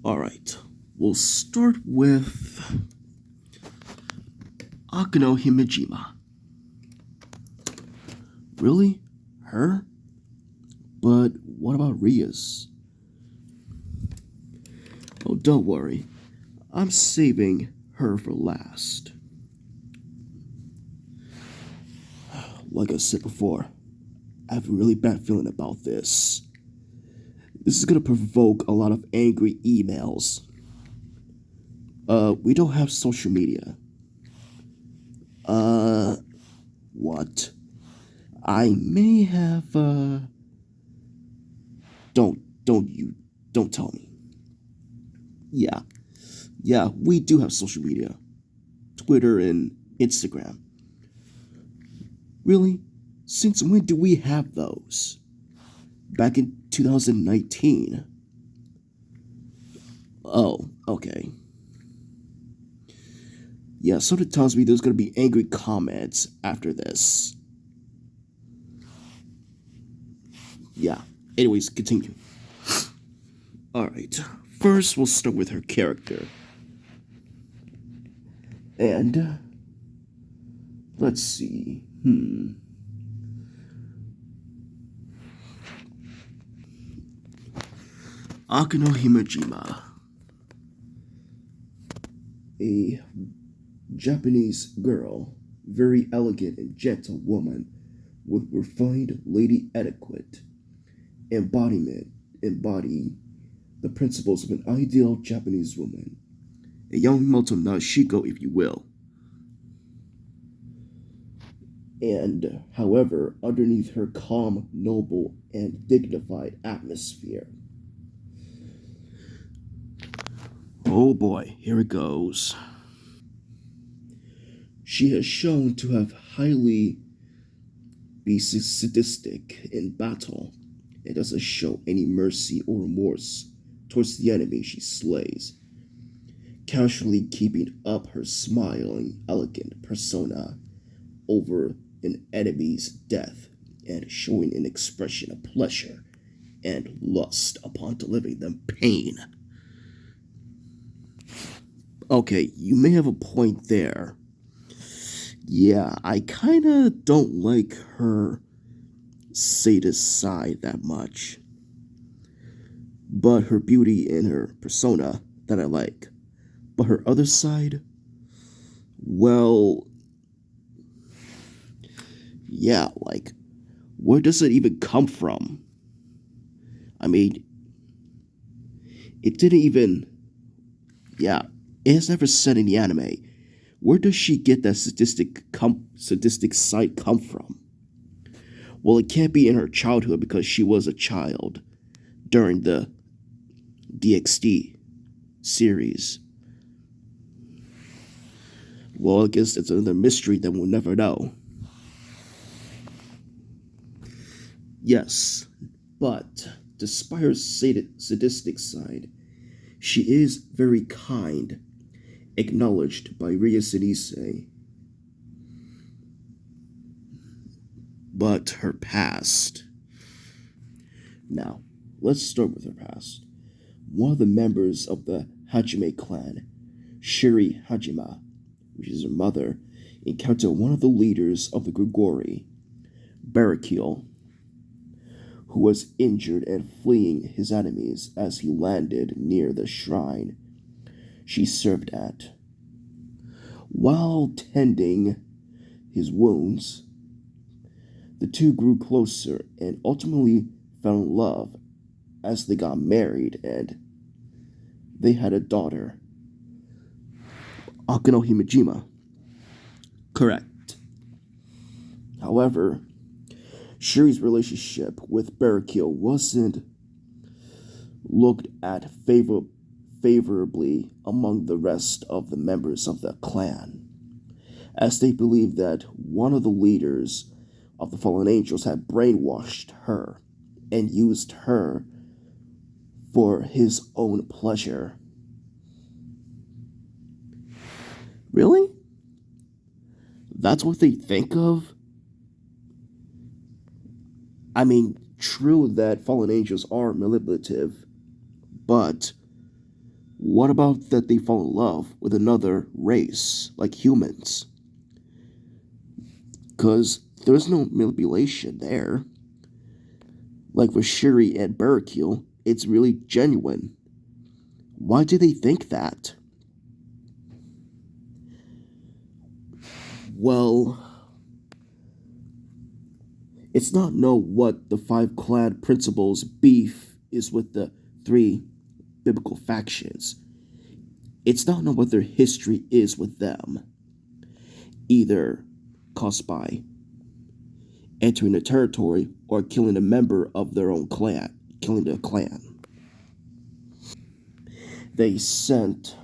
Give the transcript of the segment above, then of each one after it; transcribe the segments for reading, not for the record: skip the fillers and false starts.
Alright, we'll start with Akano Himejima. Really? Her? But what about Ria's? Oh, don't worry. I'm saving her for last. Like I said before, I have a really bad feeling about this. This is gonna provoke a lot of angry emails. We don't have social media. What? I may have, don't tell me. Yeah, we do have social media. Twitter and Instagram. Really? Since when do we have those? Back in 2019. Oh, okay. Yeah, something tells me there's gonna be angry comments after this. Yeah. Anyways, continue. Alright. First, we'll start with her character. And, let's see. Akano Himejima. A Japanese girl, very elegant and gentle woman with refined lady etiquette, embody the principles of an ideal Japanese woman, a young Moto Nashiko, if you will. And, however, underneath her calm, noble, and dignified atmosphere. Oh boy, here it goes. She has shown to have highly be sadistic in battle and doesn't show any mercy or remorse towards the enemy she slays, casually keeping up her smiling, elegant persona over an enemy's death and showing an expression of pleasure and lust upon delivering them pain. Okay, you may have a point there. Yeah, I kinda don't like her sadist side that much. But her beauty and her persona that I like. But her other side, well, yeah, like, where does it even come from? I mean, it didn't even, yeah, it has never said in the anime. Where does she get that sadistic side come from? Well, it can't be in her childhood because she was a child during the DxD series. Well, I guess it's another mystery that we'll never know. Yes, but despite her sadistic side, she is very kind, acknowledged by Ria Sinise. But her past. Now, let's start with her past. One of the members of the Hajime clan, Shiri Hajima, which is her mother, encountered one of the leaders of the Grigori, Barakiel, who was injured and fleeing his enemies as he landed near the shrine she served at. While tending his wounds, the two grew closer and ultimately fell in love as they got married and they had a daughter, Akano Himejima. Correct. However, Shuri's relationship with Barakiel wasn't looked at favorably among the rest of the members of the clan, as they believed that one of the leaders of the fallen angels had brainwashed her and used her for his own pleasure. Really? That's what they think of? I mean, true that fallen angels are manipulative, but What about that they fall in love with another race, like humans? Because there's no manipulation there. Like with Shuri and Barricule, it's really genuine. Why do they think that? Well, it's not know what the five clan principles' beef is with the three biblical factions. It's not know what their history is with them, either caused by entering a territory or killing a member of their own clan, killing the clan. They sent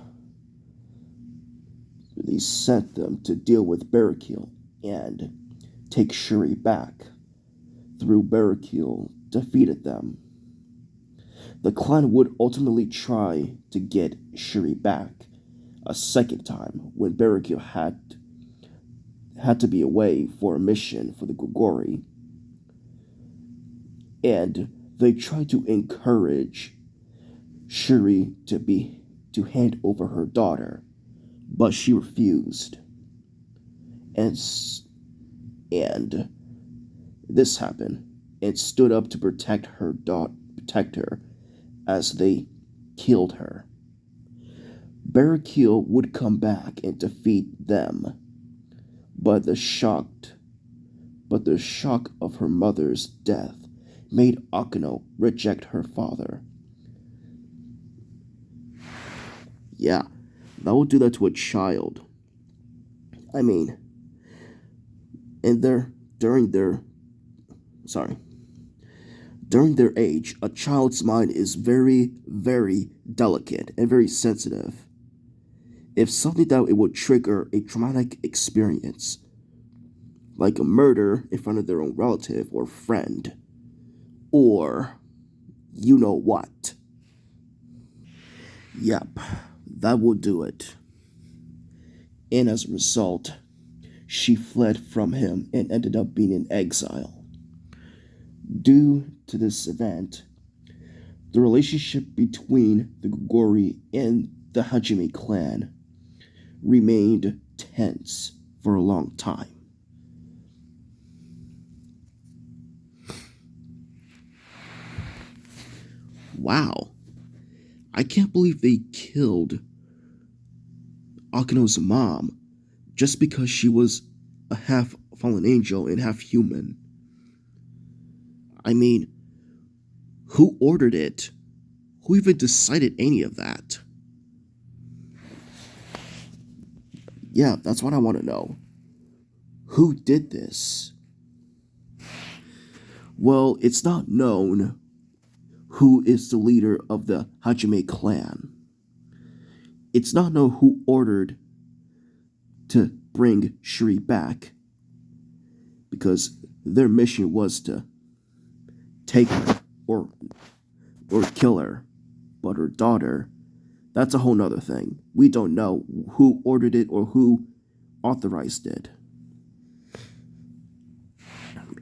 they sent them to deal with Barricule and take Shuri back. Through Barricule defeated them. The clan would ultimately try to get Shuri back a second time when Barricule had to be away for a mission for the Gogori, and they tried to encourage Shuri to hand over her daughter, but she refused. And and this happened and stood up to protect her as they killed her. Barricule would come back and defeat them, but the shock of her mother's death made Akano reject her father. Yeah, that would do that to a child. I mean, and sorry, during their age, a child's mind is very, very delicate and very sensitive. If something that it would trigger a traumatic experience, like a murder in front of their own relative or friend, or you know what. Yep, that would do it. And as a result, she fled from him and ended up being in exile. Due to this event, the relationship between the Gogori and the Hajime clan remained tense for a long time. Wow, I can't believe they killed Akino's mom just because she was a half fallen angel and half human. I mean, who ordered it? Who even decided any of that? Yeah, that's what I want to know. Who did this? Well, it's not known who is the leader of the Hajime clan. It's not known who ordered to bring Shuri back, because their mission was to take her or kill her. But her daughter, that's a whole nother thing. We don't know who ordered it or who authorized it.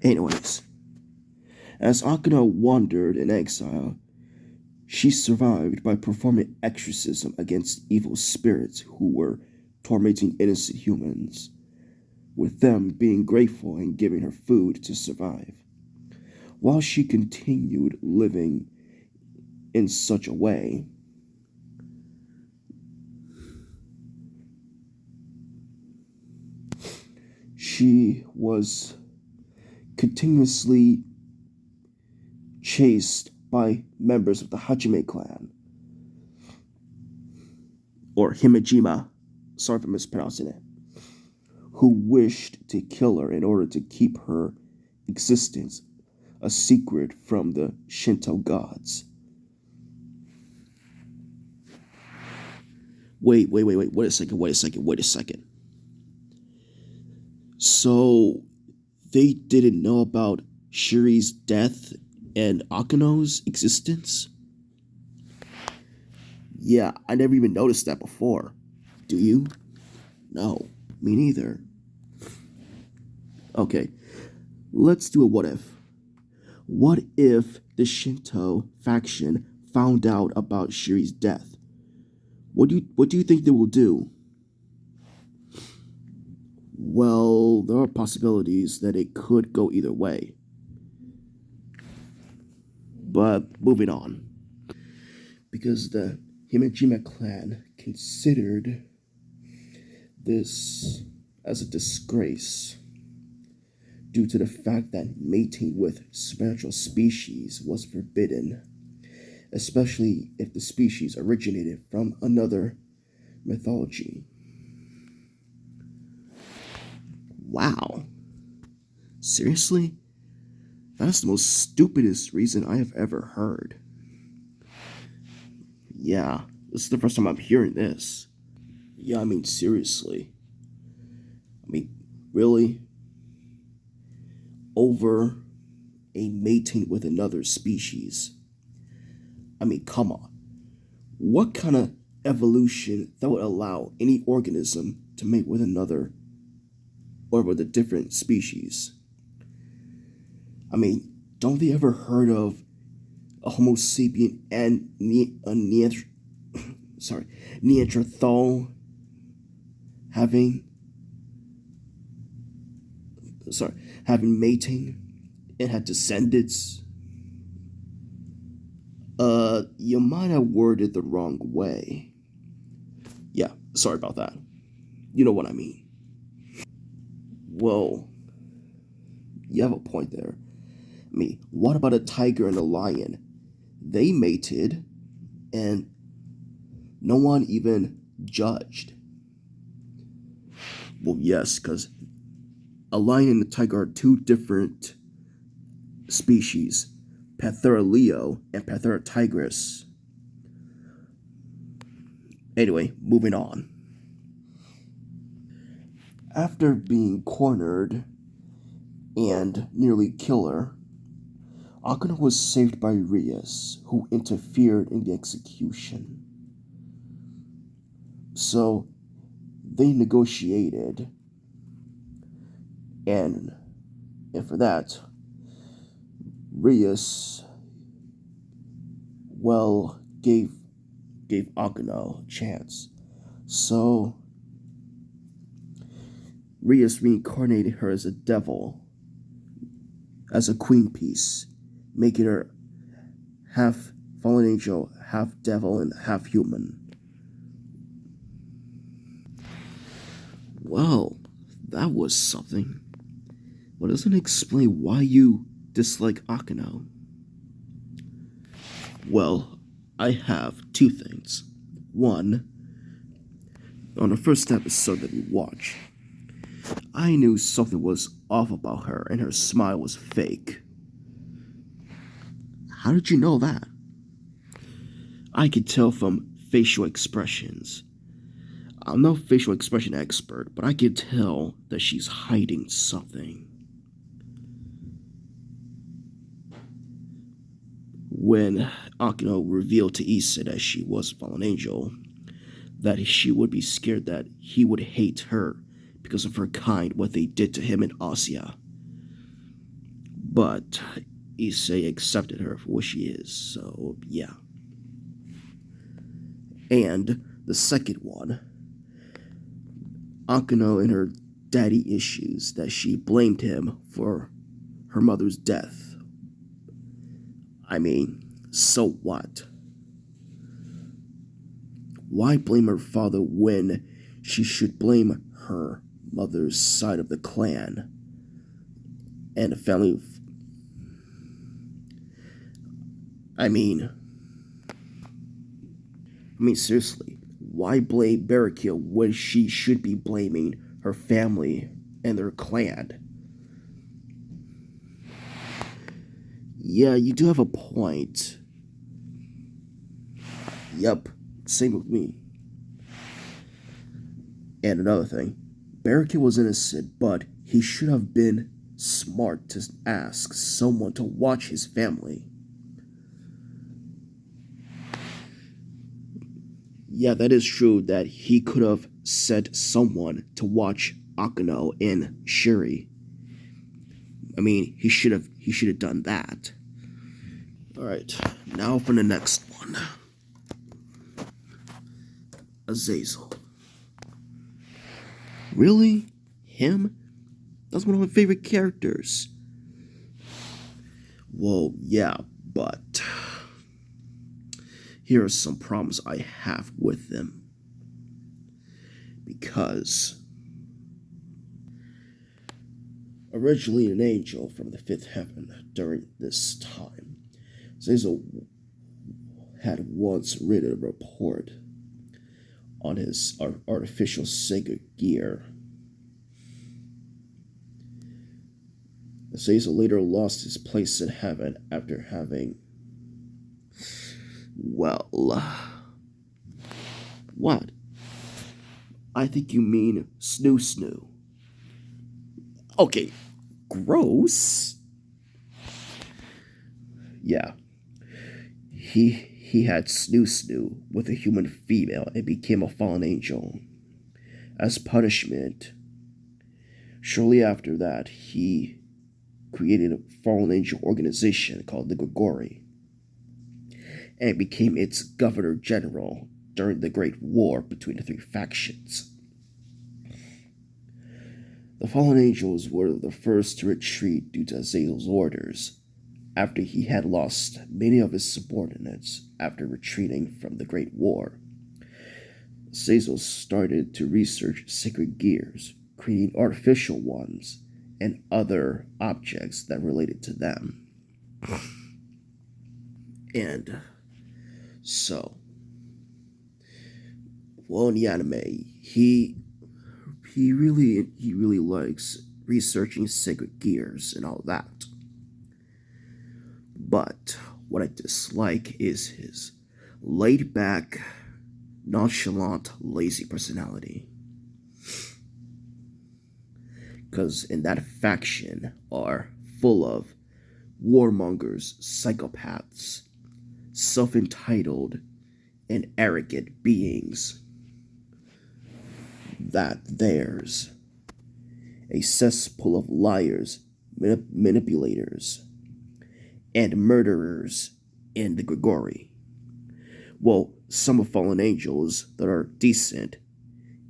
Anyways, as Akano wandered in exile, she survived by performing exorcism against evil spirits who were tormenting innocent humans, with them being grateful and giving her food to survive. While she continued living in such a way, she was continuously chased by members of the Hajime clan, or Himejima, sorry for mispronouncing it, who wished to kill her in order to keep her existence a secret from the Shinto gods. Wait, wait a second. So, they didn't know about Shuri's death and Akano's existence? Yeah, I never even noticed that before. Do you? No, me neither. Okay, let's do a what if. What if the Shinto faction found out about Shuri's death? What do you think they will do? Well, there are possibilities that it could go either way. But moving on. Because the Himejima clan considered this as a disgrace due to the fact that mating with supernatural species was forbidden, especially if the species originated from another mythology. Wow. Seriously? That's the most stupidest reason I have ever heard. Yeah, this is the first time I'm hearing this. Yeah, I mean, seriously. I mean, really? Over a mating with another species? I mean, come on. What kind of evolution that would allow any organism to mate with another or with a different species? I mean, don't they ever heard of a Homo sapien and sorry, Neanderthal having sorry having mating and had descendants? You might have worded the wrong way. Yeah, sorry about that. You know what I mean. Well, you have a point there. I mean, what about a tiger and a lion? They mated, and no one even judged. Well, yes, because a lion and a tiger are two different species, Panthera leo and Panthera tigris. Anyway, moving on. After being cornered and nearly killed her, Akuna was saved by Rias, who interfered in the execution. So they negotiated, and for that, Rias, well, gave Akuna a chance. So Rias reincarnated her as a devil, as a queen piece, making her half fallen angel, half devil, and half human. Well, that was something. But doesn't explain why you dislike Akano. Well, I have two things. One, on the first episode that we watched, I knew something was off about her and her smile was fake. How did you know that? I could tell from facial expressions. I'm no facial expression expert, but I could tell that she's hiding something. When Akino revealed to Issa that she was a fallen angel, that she would be scared that he would hate her because of her kind, what they did to him in Asia. But Issei accepted her for what she is, so yeah. And the second one, Akano and her daddy issues, that she blamed him for her mother's death. I mean, so what? Why blame her father when she should blame her mother's side of the clan and the family? I mean, seriously, why blame Barrakill when she should be blaming her family and their clan? Yeah, you do have a point. Yep, same with me. And another thing, Barrakill was innocent, but he should have been smart to ask someone to watch his family. Yeah, that is true that he could have sent someone to watch Akano and Shuri. I mean, he should have done that. All right, now for the next one. Azazel. Really? Him? That's one of my favorite characters. Well, yeah, but here are some problems I have with them. Because originally an angel from the fifth heaven during this time, Azazel had once written a report on his artificial sacred gear. Azazel later lost his place in heaven after having, well, what? I think you mean Snoo Snoo. Okay, gross. Yeah, he had Snoo Snoo with a human female and became a fallen angel. As punishment, shortly after that, he created a fallen angel organization called the Grigori and became its governor general during the Great War between the three factions. The fallen angels were the first to retreat due to Azazel's orders, after he had lost many of his subordinates after retreating from the Great War. Azazel started to research sacred gears, creating artificial ones and other objects that related to them. And so, well, in the anime, he really likes researching sacred gears and all that. But what I dislike is his laid back, nonchalant, lazy personality. Because in that faction are full of warmongers, psychopaths, self-entitled, and arrogant beings. That there's a cesspool of liars, manipulators, and murderers in the Grigori. Well, some are fallen angels that are decent,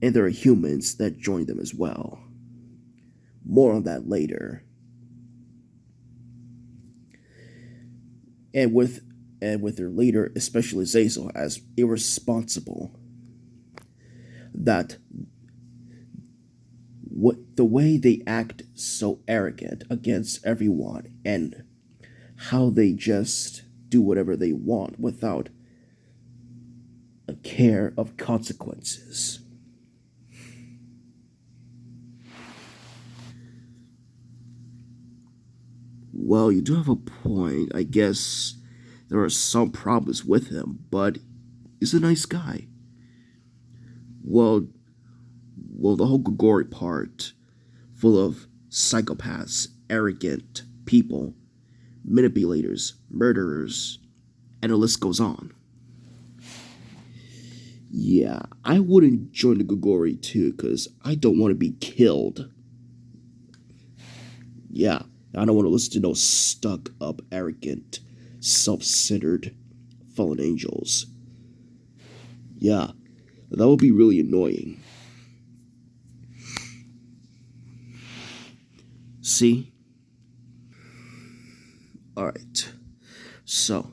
and there are humans that join them as well. More on that later. And with their leader, especially Azazel, as irresponsible. That the way they act so arrogant against everyone and how they just do whatever they want without a care of consequences. Well, you do have a point. I guess there are some problems with him, but he's a nice guy. Well, the whole Grigori part, full of psychopaths, arrogant people, manipulators, murderers, and the list goes on. Yeah, I wouldn't join the Grigori too, because I don't want to be killed. Yeah, I don't want to listen to no stuck-up, arrogant, self-centered fallen angels. Yeah, that would be really annoying. See? Alright, so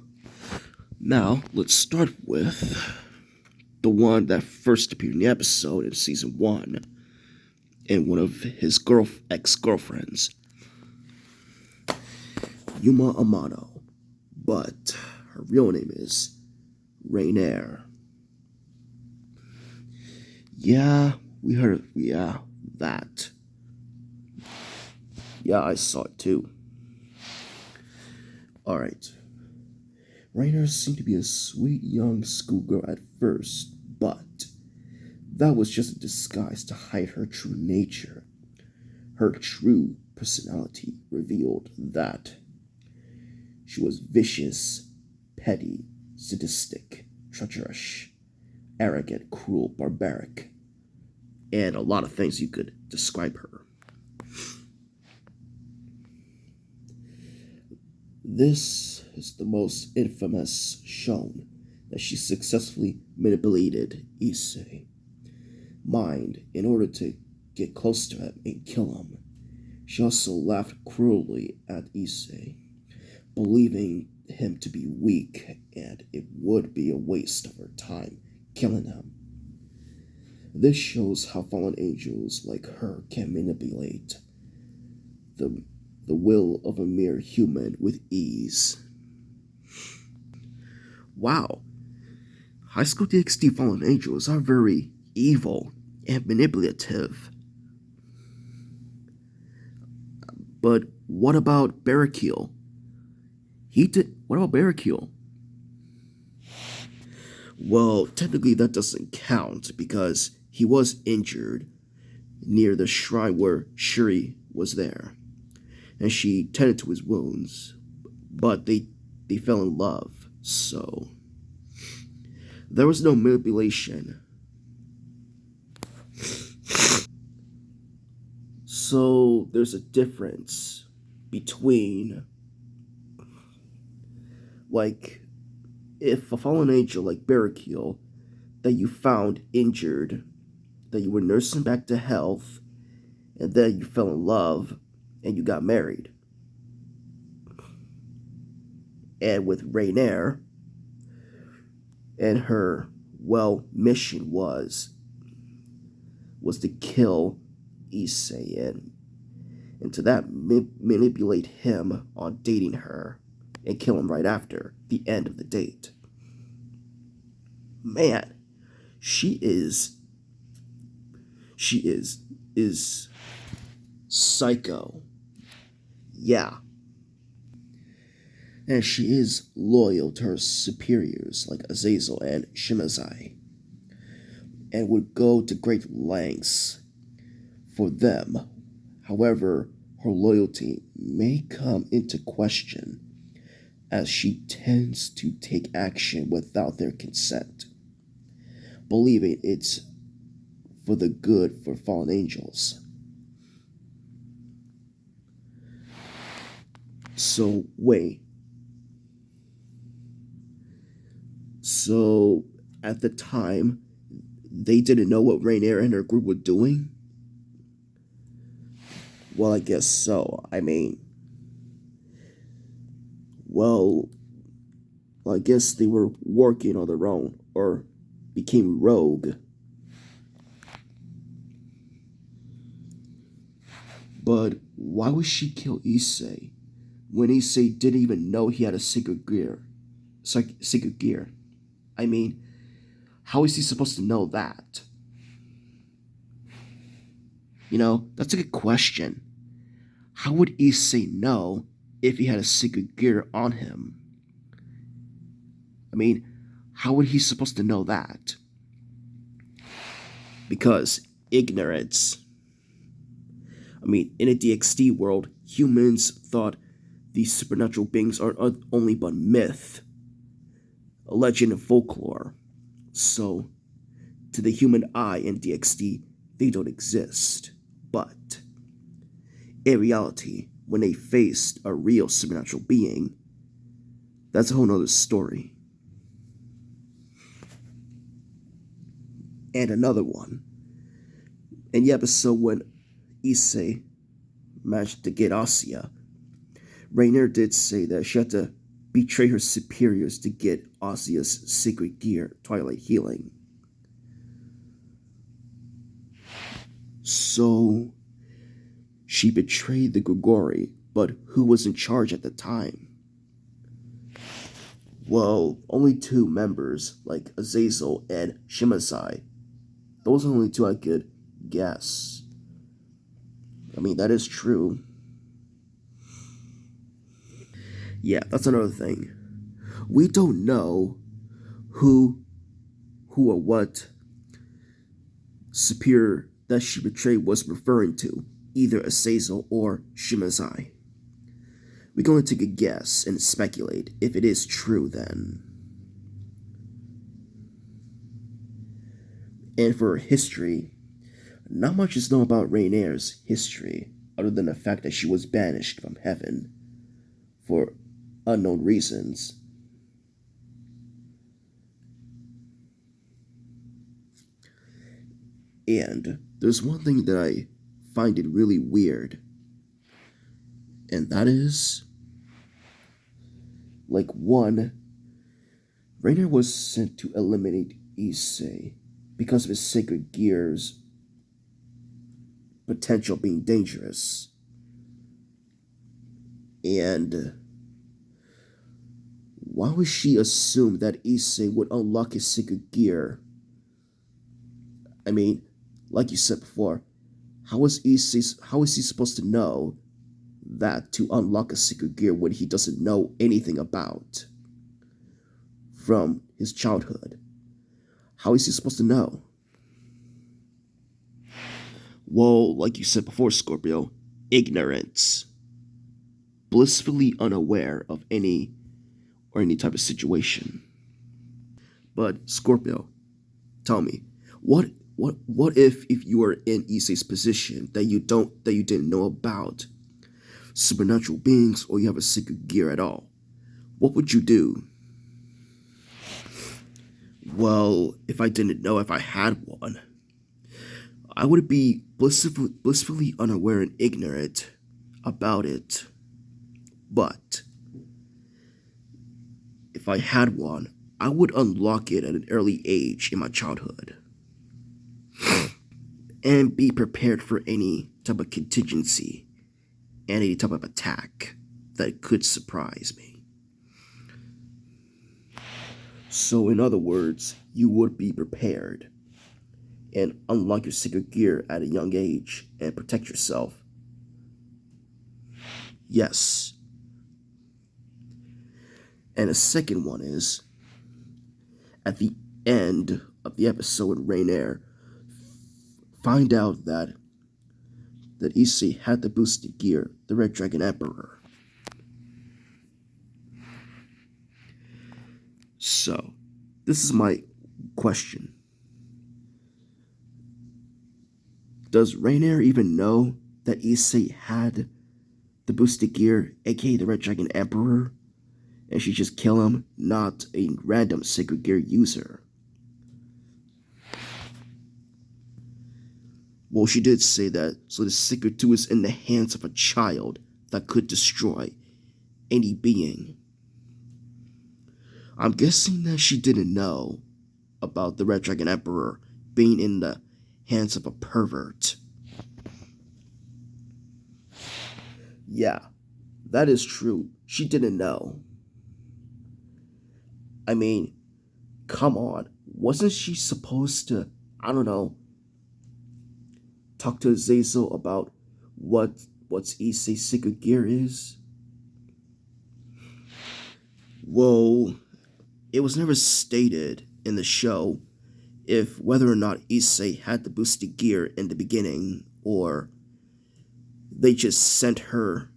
now let's start with the one that first appeared in the episode in season 1 and one of his ex-girlfriends, Yuma Amano, but her real name is Rainier. Yeah, we heard, yeah, that. Yeah, I saw it too. Alright. Rainier seemed to be a sweet young schoolgirl at first, but that was just a disguise to hide her true nature. Her true personality revealed that she was vicious, petty, sadistic, treacherous, arrogant, cruel, barbaric, and a lot of things you could describe her. This is the most infamous shown that she successfully manipulated Issei mind in order to get close to him and kill him. She also laughed cruelly at Issei, believing him to be weak and it would be a waste of her time killing him. This shows how fallen angels like her can manipulate the, the will of a mere human with ease. Wow, High School DxD fallen angels are very evil and manipulative. But what about Barrakiel? What about Barrakiel? Well, technically that doesn't count because he was injured near the shrine where Shuri was there, and she tended to his wounds, but they fell in love, so there was no manipulation. So there's a difference between, like, if a fallen angel like Barrakiel that you found injured, that you were nursing back to health, and then you fell in love and you got married. And with Rainier, and her, well, mission was to kill Issei and to that manipulate him on dating her and kill him right after the end of the date. Man, she is psycho. Yeah. And she is loyal to her superiors like Azazel and Shimazai, and would go to great lengths for them. However, her loyalty may come into question as she tends to take action without their consent, believing it's for the good for fallen angels. So, wait. So, at the time, they didn't know what Rainier and her group were doing? Well, I guess so. Well, I guess they were working on their own, or became rogue. But why would she kill Issei when Issei didn't even know he had a secret gear? Secret gear. I mean, how is he supposed to know that? That's a good question. How would Issei know if he had a secret gear on him? I mean, how would he supposed to know that? Because ignorance. In a DxD world, humans thought these supernatural beings are only but myth, a legend and folklore. So, to the human eye in DxD, they don't exist. But, in reality, when they faced a real supernatural being, that's a whole nother story. And another one. In the episode when Issei managed to get Asya, Rainier did say that she had to betray her superiors to get Asya's secret gear, Twilight Healing. So, she betrayed the Grigori, but who was in charge at the time? Well, only two members, like Azazel and Shimazai. Those are the only two I could guess. That is true. Yeah, that's another thing. We don't know who or what superior that she betrayed was referring to, either Azazel or Shimazai. We can only take a guess and speculate if it is true then. And for her history, not much is known about Rainier's history, other than the fact that she was banished from heaven for unknown reasons. And there's one thing that I find it really weird, and that is, like, one, Rainer was sent to eliminate Issei because of his sacred gear's potential being dangerous. And why would she assume that Issei would unlock his sacred gear? I mean, like you said before, how is he supposed to know that to unlock a secret gear when he doesn't know anything about from his childhood? How is he supposed to know? Well, like you said before, Scorpio, ignorance. Blissfully unaware of any type of situation. But Scorpio, tell me, what if you were in Issei's position that you didn't know about supernatural beings, or you have a secret gear at all? What would you do? Well, if I didn't know if I had one, I would be blissfully unaware and ignorant about it. But if I had one, I would unlock it at an early age in my childhood and be prepared for any type of contingency and any type of attack that could surprise me. So, in other words, you would be prepared and unlock your secret gear at a young age and protect yourself. Yes. And the second one is, at the end of the episode, Rainier find out that Issei had the boosted gear, the Red Dragon Emperor. So, this is my question. Does Rainier even know that Issei had the boosted gear, aka the Red Dragon Emperor, and she just kill him, not a random sacred gear user? Well, she did say that, so the secret tool is in the hands of a child that could destroy any being. I'm guessing that she didn't know about the Red Dragon Emperor being in the hands of a pervert. Yeah, that is true. She didn't know. I mean, come on. Wasn't she supposed to, I don't know, talk to Azazel about what's Issei's secret gear is? Well, it was never stated in the show if whether or not Issei had the boosted gear in the beginning, or they just sent her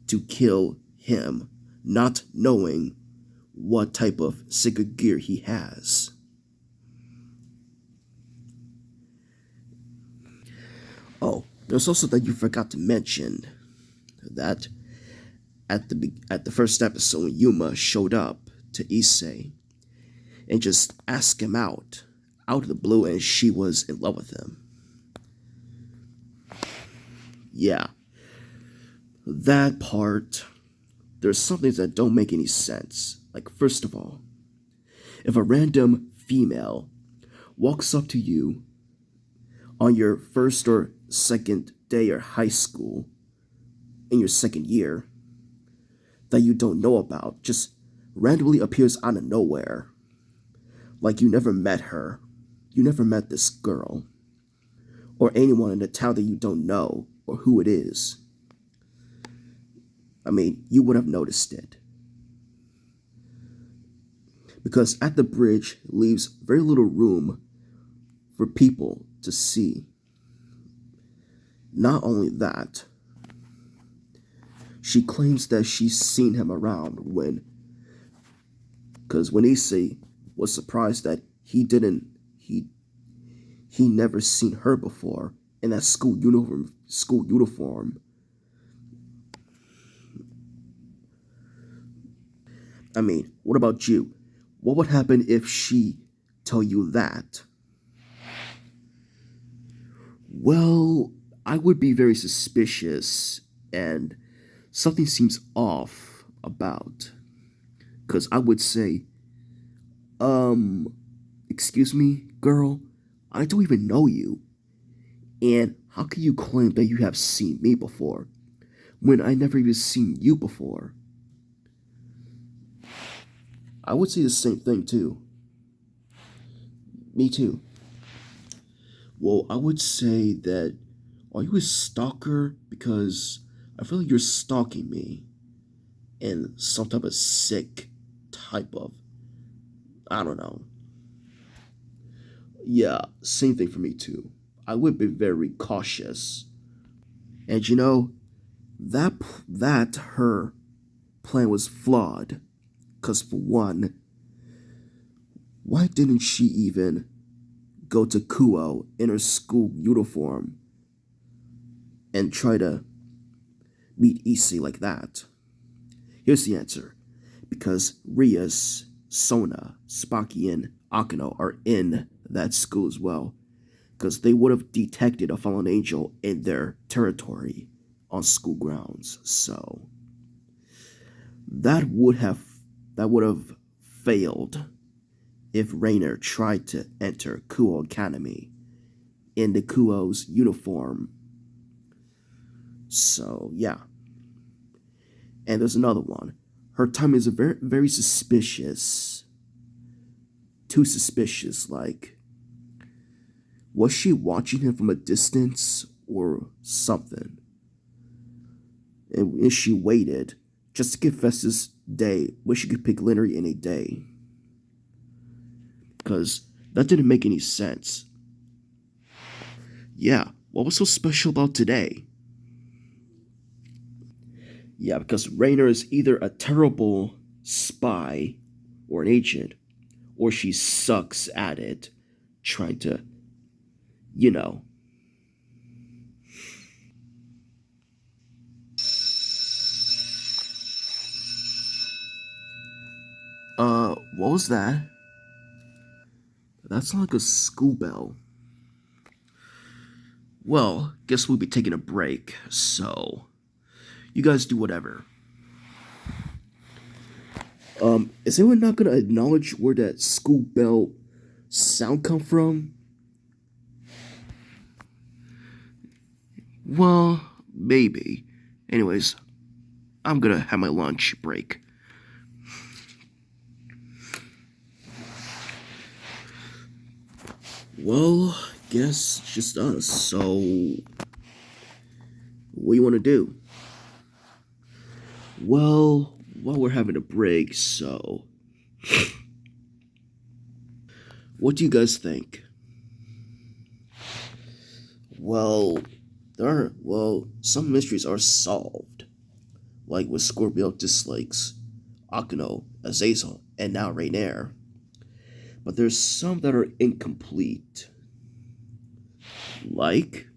to kill him, not knowing what type of secret gear he has. Oh, there's also that you forgot to mention that at the first episode when Yuma showed up to Issei and just asked him out of the blue, and she was in love with him. Yeah. That part, there's some things that don't make any sense. Like, first of all, if a random female walks up to you on your first or second day of high school in your second year that you don't know about, just randomly appears out of nowhere, like you never met her, you never met this girl, or anyone in the town that you don't know or who it is, I mean, you would have noticed it. Because at the bridge leaves very little room for people to see. Not only that, she claims that she's seen him around because when Issei was surprised that he never seen her before in that school uniform. I mean, what about you? What would happen if she tell you that? Well, I would be very suspicious and something seems off about. Because I would say, um, excuse me, girl, I don't even know you. And how can you claim that you have seen me before when I never even seen you before? I would say the same thing too. Me too. Well, I would say that are you a stalker? Because I feel like you're stalking me in some type of sick type of I don't know. Yeah, same thing for me too. I would be very cautious. And that her plan was flawed. Cause for one, why didn't she even go to Kuo in her school uniform and try to meet Issei like that? Here's the answer. Because Rias, Sona, Spaki, and Akano are in that school as well. Because they would have detected a fallen angel in their territory on school grounds. So that would have that would have failed if Rainer tried to enter Kuo Academy in the Kuo's uniform. So yeah. And there's another one. Her timing is very very suspicious. Too suspicious, like was she watching him from a distance or something? And she waited just to confess this day, wish she could pick Leonard in a day. Because that didn't make any sense. Yeah, what was so special about today? Yeah, because Rainer is either a terrible spy or an agent, or she sucks at it, trying to, you know. What was that? That's like a school bell. Well, guess we'll be taking a break, so you guys do whatever. Is anyone not gonna acknowledge where that school bell sound come from? Well, maybe. Anyways, I'm gonna have my lunch break. Well, guess it's just us. So, what do you want to do? Well, we're having a break, so what do you guys think? Well, some mysteries are solved, like with Scorpio dislikes Akano, Azazel, and now Rainier. But there's some that are incomplete. Like,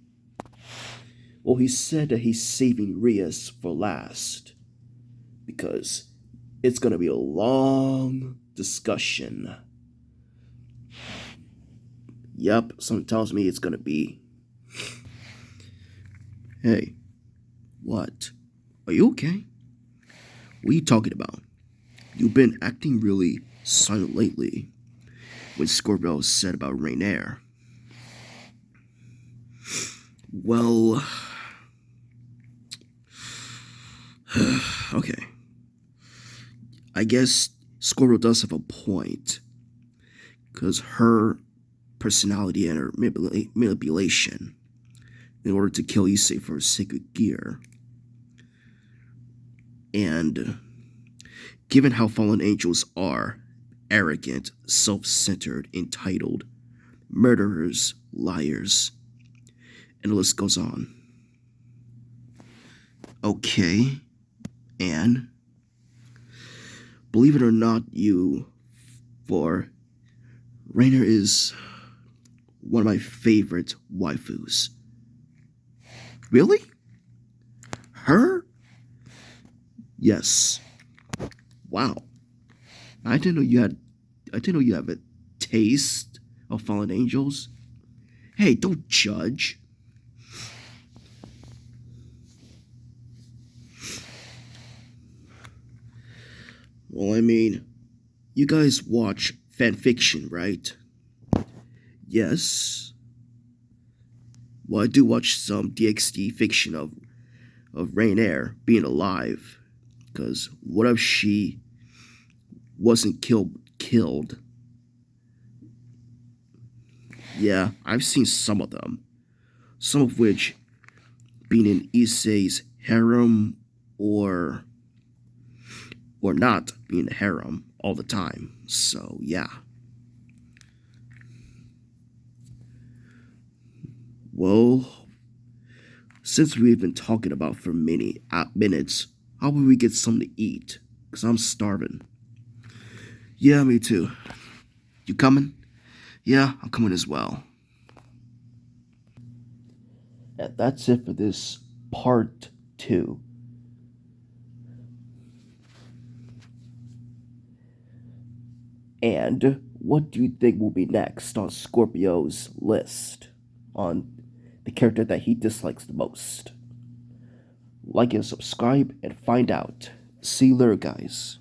well, he said that he's saving Rias for last because it's gonna be a long discussion. Yep, something tells me it's gonna be. Hey, what? Are you okay? What are you talking about? You've been acting really silent lately when Scorpio said about Rainier. Well, okay. I guess Scorpio does have a point. Because her personality and her manipulation in order to kill Issei for sacred gear. And given how fallen angels are, arrogant, self-centered, entitled, murderers, liars, and the list goes on. Okay, and believe it or not, for Rainer is one of my favorite waifus. Really? Her? Yes. Wow. I didn't know you have a taste of fallen angels. Hey, don't judge. Well, I mean, you guys watch fan fiction, right? Yes. Well, I do watch some DXD fiction of Rainair being alive. Because what if she wasn't killed? Yeah, I've seen some of them. Some of which being in Issei's harem or not being a harem all the time. So yeah. Well, since we've been talking about for many minutes, how about we get something to eat? Cause I'm starving. Yeah, me too. You coming? Yeah, I'm coming as well. And that's it for this part 2. And what do you think will be next on Scorpio's list on the character that he dislikes the most? Like and subscribe and find out. See you later, guys.